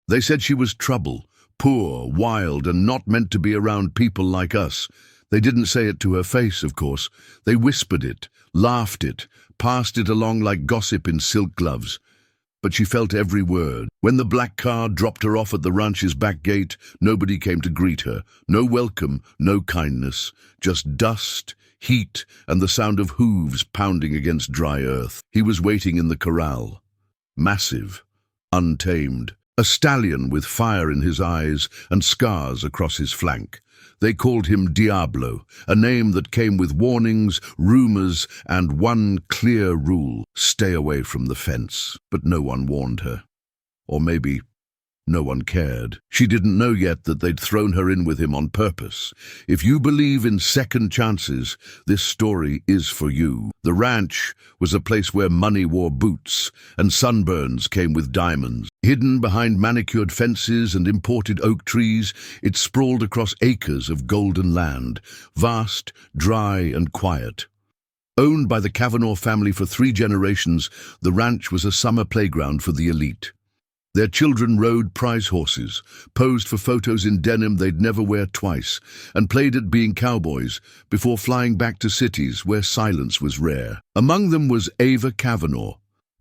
They said she was trouble, poor, wild, and not meant to be around people like us. They didn't say it to her face, of course. They whispered it, laughed it, passed it along like gossip in silk gloves. But she felt every word. When the black car dropped her off at the ranch's back gate, nobody came to greet her. No welcome, no kindness. Just dust, heat, and the sound of hooves pounding against dry earth. He was waiting in the corral. Massive, untamed. A stallion with fire in his eyes and scars across his flank. They called him Diablo, a name that came with warnings, rumors, and one clear rule: stay away from the fence. But no one warned her. Or maybe no one cared. She didn't know yet that they'd thrown her in with him on purpose. If you believe in second chances, this story is for you. The ranch was a place where money wore boots, and sunburns came with diamonds. Hidden behind manicured fences and imported oak trees, it sprawled across acres of golden land, vast, dry, and quiet. Owned by the Kavanaugh family for 3 generations, the ranch was a summer playground for the elite. Their children rode prize horses, posed for photos in denim they'd never wear twice, and played at being cowboys before flying back to cities where silence was rare. Among them was Ava Kavanaugh,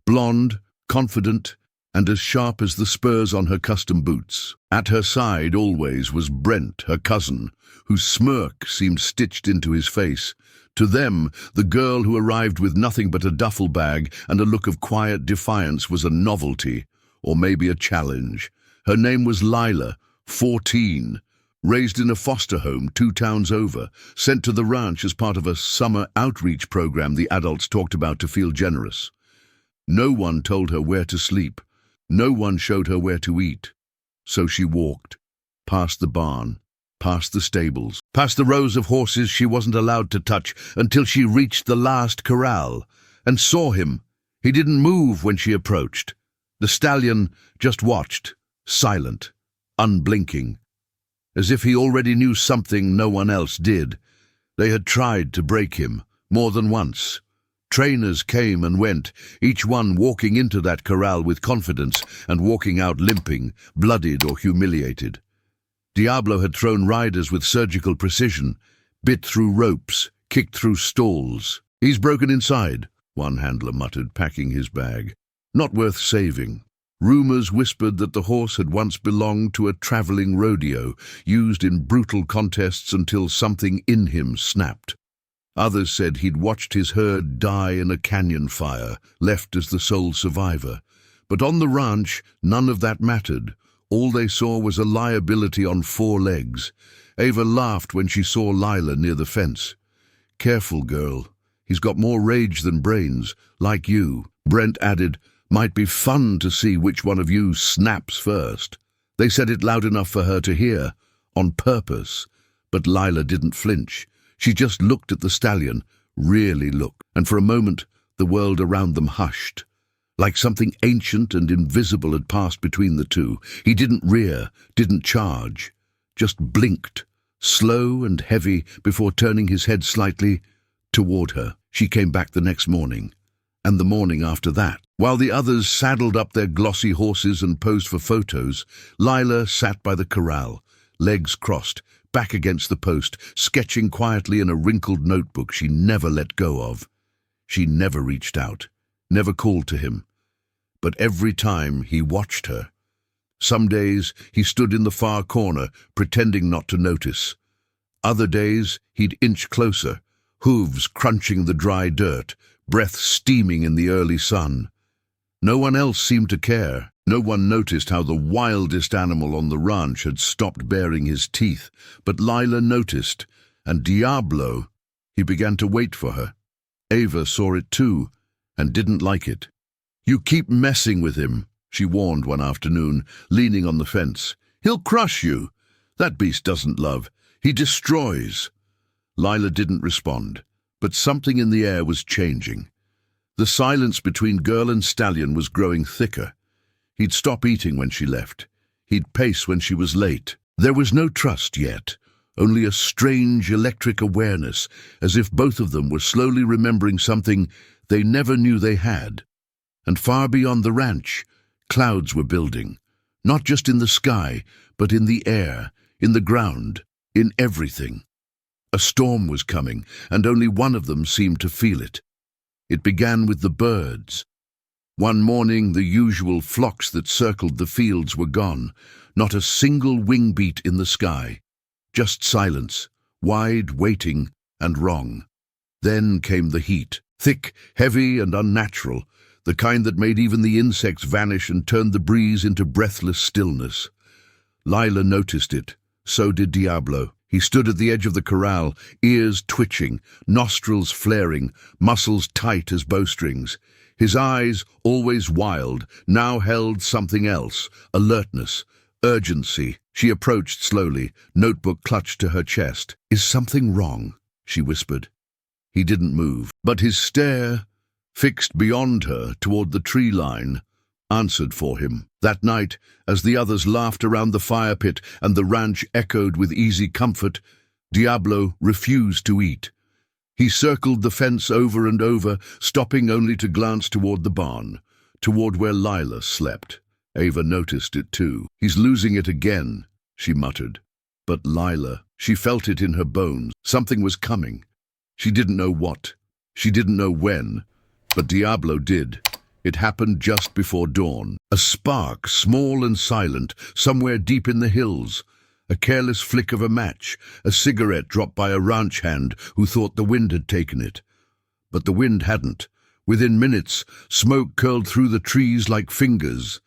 blonde, confident, and as sharp as the spurs on her custom boots. At her side always was Brent, her cousin, whose smirk seemed stitched into his face. To them, the girl who arrived with nothing but a duffel bag and a look of quiet defiance was a novelty, or maybe a challenge. Her name was Lila, 14, raised in a foster home 2 towns over, sent to the ranch as part of a summer outreach program the adults talked about to feel generous. No one told her where to sleep. No one showed her where to eat. So she walked, past the barn, past the stables, past the rows of horses she wasn't allowed to touch until she reached the last corral, and saw him. He didn't move when she approached. The stallion just watched, silent, unblinking, as if he already knew something no one else did. They had tried to break him, more than once. Trainers came and went, each one walking into that corral with confidence and walking out limping, bloodied or humiliated. Diablo had thrown riders with surgical precision, bit through ropes, kicked through stalls. "He's broken inside," one handler muttered, packing his bag. Not worth saving. Rumors whispered that the horse had once belonged to a traveling rodeo, used in brutal contests until something in him snapped. Others said he'd watched his herd die in a canyon fire, left as the sole survivor. But on the ranch, none of that mattered. All they saw was a liability on 4 legs. Ava laughed when she saw Lila near the fence. "Careful, girl. He's got more rage than brains, like you." Brent added, "Might be fun to see which one of you snaps first." They said it loud enough for her to hear, on purpose. But Lila didn't flinch. She just looked at the stallion, really looked, and for a moment the world around them hushed. Like something ancient and invisible had passed between the two. He didn't rear, didn't charge, just blinked, slow and heavy, before turning his head slightly toward her. She came back the next morning, and the morning after that. While the others saddled up their glossy horses and posed for photos, Lila sat by the corral, legs crossed, back against the post, sketching quietly in a wrinkled notebook she never let go of. She never reached out, never called to him. But every time he watched her. Some days he stood in the far corner, pretending not to notice. Other days he'd inch closer, hooves crunching the dry dirt, breath steaming in the early sun. No one else seemed to care. No one noticed how the wildest animal on the ranch had stopped baring his teeth. But Lila noticed, and Diablo, he began to wait for her. Ava saw it too, and didn't like it. "You keep messing with him," she warned one afternoon, leaning on the fence. "He'll crush you. That beast doesn't love. He destroys." Lila didn't respond, but something in the air was changing. The silence between girl and stallion was growing thicker. He'd stop eating when she left. He'd pace when she was late. There was no trust yet, only a strange electric awareness, as if both of them were slowly remembering something they never knew they had. And far beyond the ranch, clouds were building. Not just in the sky, but in the air, in the ground, in everything. A storm was coming, and only one of them seemed to feel it. It began with the birds. One morning, the usual flocks that circled the fields were gone. Not a single wing beat in the sky. Just silence, wide, waiting, and wrong. Then came the heat, thick, heavy, and unnatural, the kind that made even the insects vanish and turned the breeze into breathless stillness. Lila noticed it. So did Diablo. He stood at the edge of the corral, ears twitching, nostrils flaring, muscles tight as bowstrings. His eyes, always wild, now held something else, alertness, urgency. She approached slowly, notebook clutched to her chest. "Is something wrong?" she whispered. He didn't move, but his stare, fixed beyond her toward the tree line, answered for him. That night, as the others laughed around the fire pit and the ranch echoed with easy comfort, Diablo refused to eat. He circled the fence over and over, stopping only to glance toward the barn, toward where Lila slept. Ava noticed it too. "He's losing it again," she muttered. But Lila, she felt it in her bones. Something was coming. She didn't know what. She didn't know when. But Diablo did. It happened just before dawn. A spark, small and silent, somewhere deep in the hills. A careless flick of a match, a cigarette dropped by a ranch hand who thought the wind had taken it. But the wind hadn't. Within minutes, smoke curled through the trees like fingers.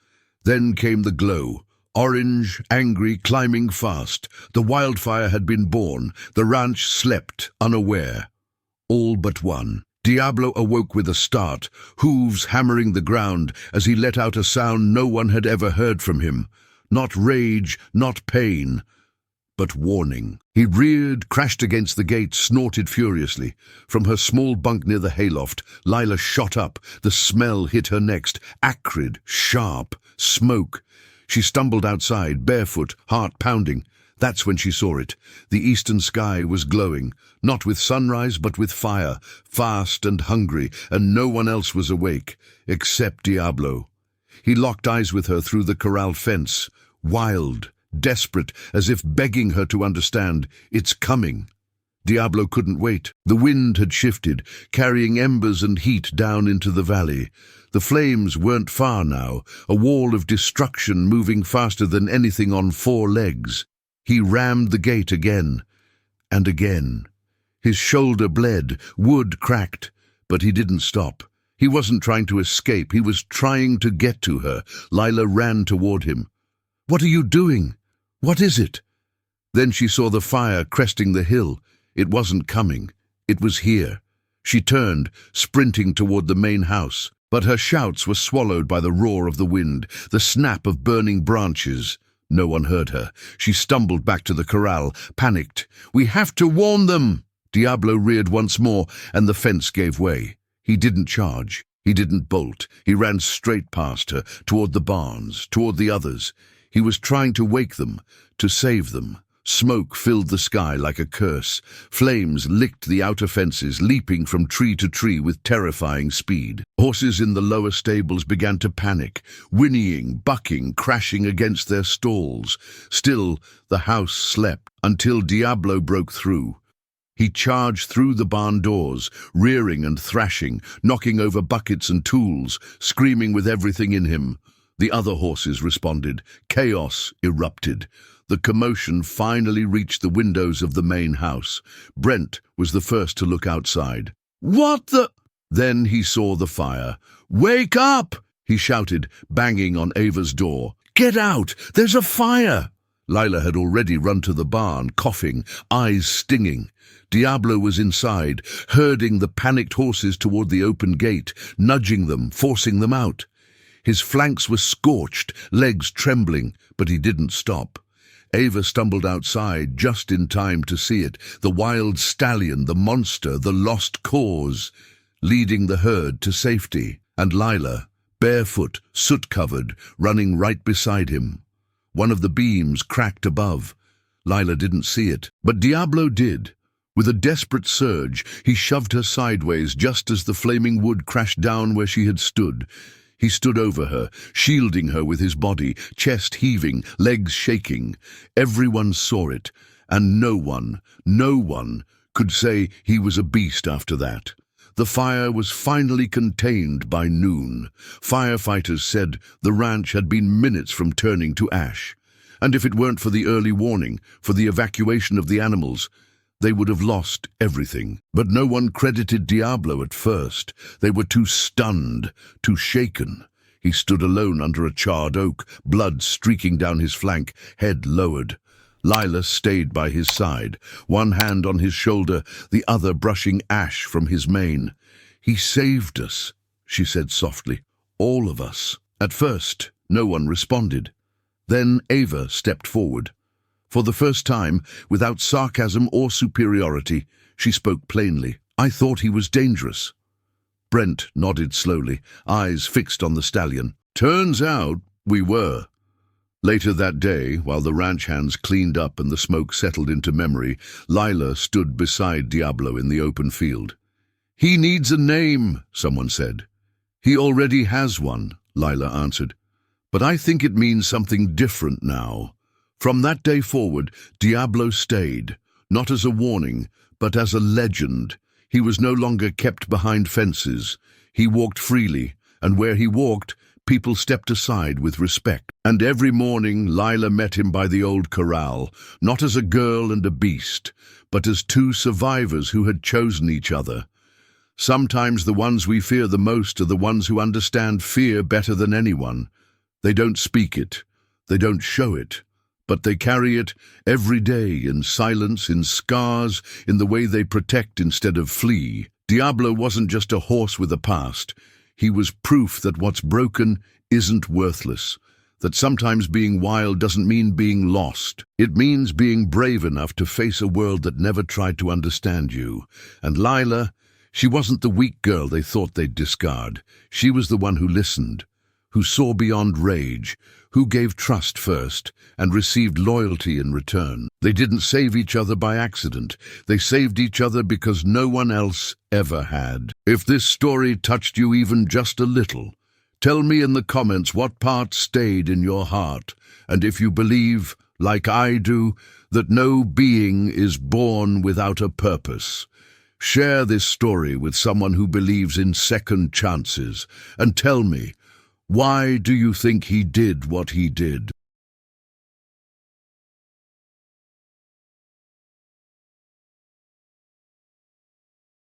Then came the glow. Orange, angry, climbing fast. The wildfire had been born. The ranch slept, unaware. All but one. Diablo awoke with a start, hooves hammering the ground as he let out a sound no one had ever heard from him. Not rage, not pain, but warning. He reared, crashed against the gate, snorted furiously. From her small bunk near the hayloft, Lila shot up. The smell hit her next, acrid, sharp, smoke. She stumbled outside, barefoot, heart pounding. That's when she saw it. The eastern sky was glowing, not with sunrise but with fire, fast and hungry, and no one else was awake, except Diablo. He locked eyes with her through the corral fence, wild, desperate, as if begging her to understand. It's coming. Diablo couldn't wait. The wind had shifted, carrying embers and heat down into the valley. The flames weren't far now, a wall of destruction moving faster than anything on four legs. He rammed the gate again and again. His shoulder bled, wood cracked, but he didn't stop. He wasn't trying to escape, he was trying to get to her. Lila ran toward him. "What are you doing? What is it?" Then she saw the fire cresting the hill. It wasn't coming. It was here. She turned, sprinting toward the main house, but her shouts were swallowed by the roar of the wind, the snap of burning branches. No one heard her. She stumbled back to the corral, panicked. "We have to warn them!" Diablo reared once more, and the fence gave way. He didn't charge. He didn't bolt. He ran straight past her, toward the barns, toward the others. He was trying to wake them, to save them. Smoke filled the sky like a curse. Flames licked the outer fences, leaping from tree to tree with terrifying speed. Horses in the lower stables began to panic, whinnying, bucking, crashing against their stalls. Still, the house slept until Diablo broke through. He charged through the barn doors, rearing and thrashing, knocking over buckets and tools, screaming with everything in him. The other horses responded. Chaos erupted. The commotion finally reached the windows of the main house. Brent was the first to look outside. "What the—" Then he saw the fire. "Wake up!" he shouted, banging on Ava's door. "Get out! There's a fire!" Lila had already run to the barn, coughing, eyes stinging. Diablo was inside, herding the panicked horses toward the open gate, nudging them, forcing them out. His flanks were scorched, legs trembling, but he didn't stop. Ava stumbled outside just in time to see it, the wild stallion, the monster, the lost cause, leading the herd to safety, and Lila, barefoot, soot-covered, running right beside him. One of the beams cracked above. Lila didn't see it, but Diablo did. With a desperate surge, he shoved her sideways just as the flaming wood crashed down where she had stood. He stood over her, shielding her with his body, chest heaving, legs shaking. Everyone saw it, and no one could say he was a beast after that. The fire was finally contained by noon. Firefighters said the ranch had been minutes from turning to ash. And if it weren't for the early warning, for the evacuation of the animals, they would have lost everything. But no one credited Diablo at first. They were too stunned, too shaken. He stood alone under a charred oak, blood streaking down his flank, head lowered. Lila stayed by his side, one hand on his shoulder, the other brushing ash from his mane. "He saved us," she said softly. "All of us." At first, no one responded. Then Ava stepped forward. For the first time, without sarcasm or superiority, she spoke plainly. "I thought he was dangerous." Brent nodded slowly, eyes fixed on the stallion. "Turns out we were." Later that day, while the ranch hands cleaned up and the smoke settled into memory, Lila stood beside Diablo in the open field. "He needs a name," someone said. "He already has one," Lila answered. "But I think it means something different now." From that day forward, Diablo stayed, not as a warning, but as a legend. He was no longer kept behind fences. He walked freely, and where he walked, people stepped aside with respect. And every morning, Lila met him by the old corral, not as a girl and a beast, but as two survivors who had chosen each other. Sometimes the ones we fear the most are the ones who understand fear better than anyone. They don't speak it, they don't show it, but they carry it every day in silence, in scars, in the way they protect instead of flee. Diablo wasn't just a horse with a past. He was proof that what's broken isn't worthless, that sometimes being wild doesn't mean being lost. It means being brave enough to face a world that never tried to understand you. And Lila, she wasn't the weak girl they thought they'd discard. She was the one who listened, who saw beyond rage, who gave trust first and received loyalty in return. They didn't save each other by accident. They saved each other because no one else ever had. If this story touched you even just a little, tell me in the comments what part stayed in your heart, and if you believe, like I do, that no being is born without a purpose. Share this story with someone who believes in second chances, and tell me, why do you think he did what he did?